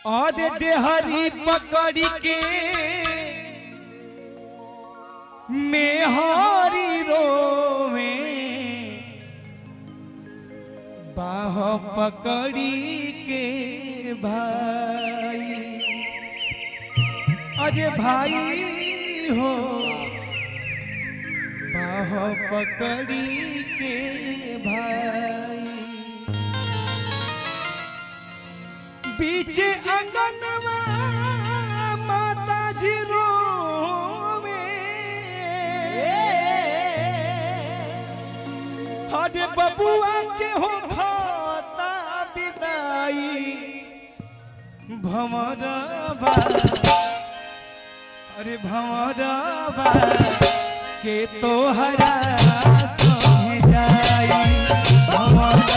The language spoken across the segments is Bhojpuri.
और देहरी पकड़ी के मेहरी रोवे बाह पकड़ी के भाई अरे भाई हो बाह पकड़ी के भाई बीच अंगनवा माता जी रोवे अरे बबुआ के हो खाता विदाई भंवरवा अरे भंवरवा के तोहरा संगे जाई भंवरवा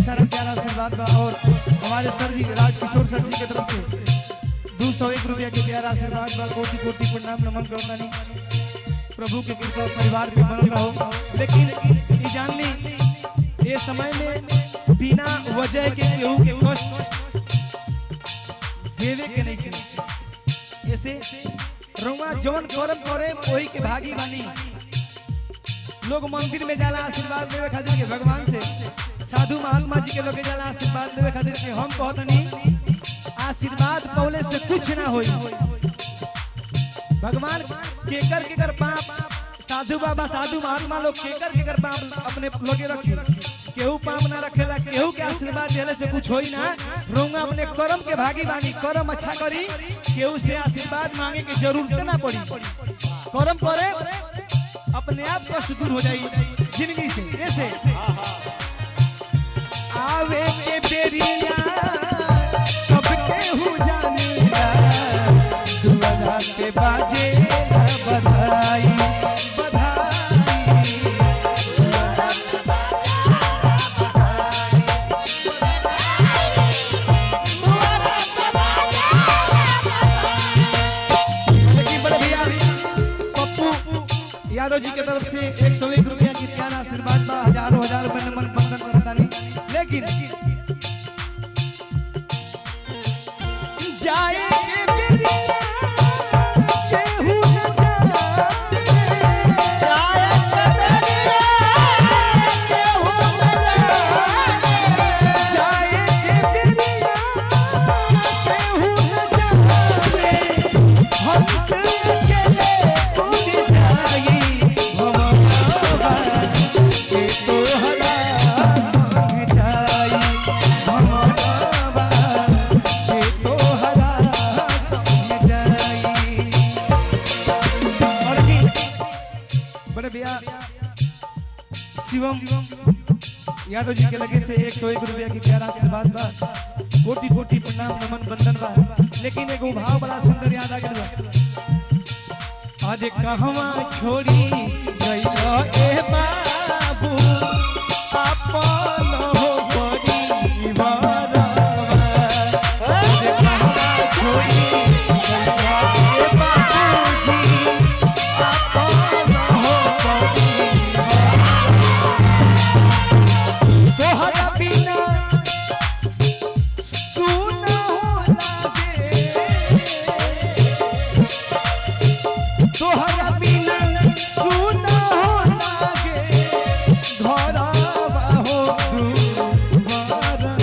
और हमारे सर जी राजकिशोर सर जी की तरफ से 201 रुपया के प्यारा आशीर्वाद बा कोटि कोटि प्रणाम नमन करतानी प्रभु के कृपा परिवार पे बनल रहो। लेकिन ये जान ली ये समय में बिना वजह के केहू के कष्ट देवे के नहीं चाहिए। ऐसे रउआ जौन कर्म करे वही के भागी बानी। लोग मंदिर में जाला आशीर्वाद लेवे खातिर के भगवान से, साधु महात्मा जी के लोग जाला आशीर्वाद देवे खातिर के हम कहतनी आशीर्वाद पौले से कुछ ना होई। भगवान केकर केकर पाप साधु बाबा साधु महात्मा लोग केकर पाप अपने लोगे रखी केहू पाप ना रखेला केहू के आशीर्वाद देले से कुछ होई ना। रोंगा अपने कर्म के भागी बानी, कर्म अच्छा करी केहू से आशीर्वाद मांगे की जरूरत ना पड़ी। कर्म करे अपने आप कष्ट दूर हो जाई जिंदगी से। जैसे आवे के बेरिया सबके हु जानेला दुआरा के बाजे बधाई यादव जी की तरफ से 101 रुपया की प्यारा आशीर्वाद बा। हजारों हजार रुपए नमन बंधन करता नहीं। लेकिन जाए शिवम यादव जी के लगे से 101 रुपया की प्यारा आशीर्वाद बा। कोटि कोटि प्रणाम नमन बंदन बा। लेकिन एगो भाव बड़ा सुंदर याद आ गइल बा। आज कहवा छोड़ी गइलो ए बाबू अपन हो परिवारवा। आज कहवा छोड़ी गइलो ए बाबूजी अपन हो परिवारवा। तोहरा बिना सुना हो लागे, तोहरा बिना सुना हो लागे, घरवा हो दुआरवा।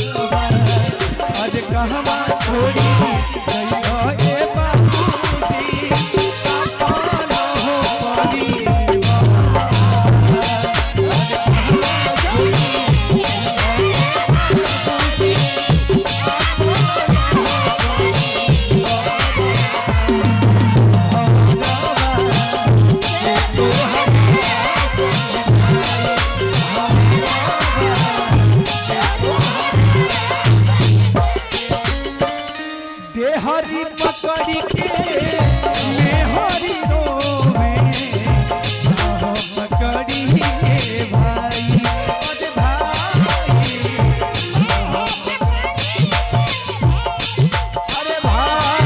आज कहवा छोड़ी गइलो ए बाबूजी अपन हो परिवारवा। आज कहवा छोड़ी देहरी पकड़ी के मेहरी रोवे, पकड़ी के भाई अरे भाई, अरे भाई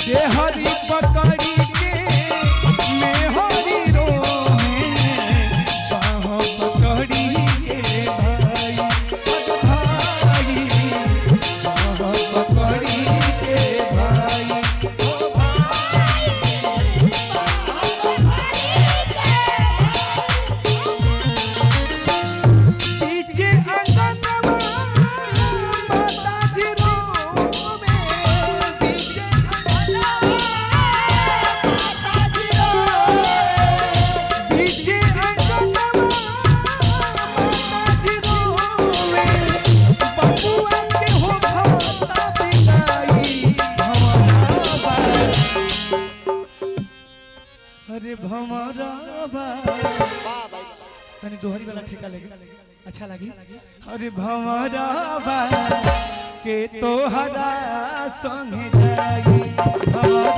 देहरी पकड़ी के मेहरी रोवे, पकड़ी के भाई पकड़ी के भाई। ओ भाई पीछे अंगनवा माताजी रोवे, पीछे अंगनवा माताजी रोवे, पीछे अंगनवा माताजी रोवे। बबुआ के हो खाता बिनाई भमरावा, अरे भमरावा। तनी दोहरी वाला ठेका लगे अच्छा लगी। अरे भमरावा के तोहरा संग जाई भमरावा।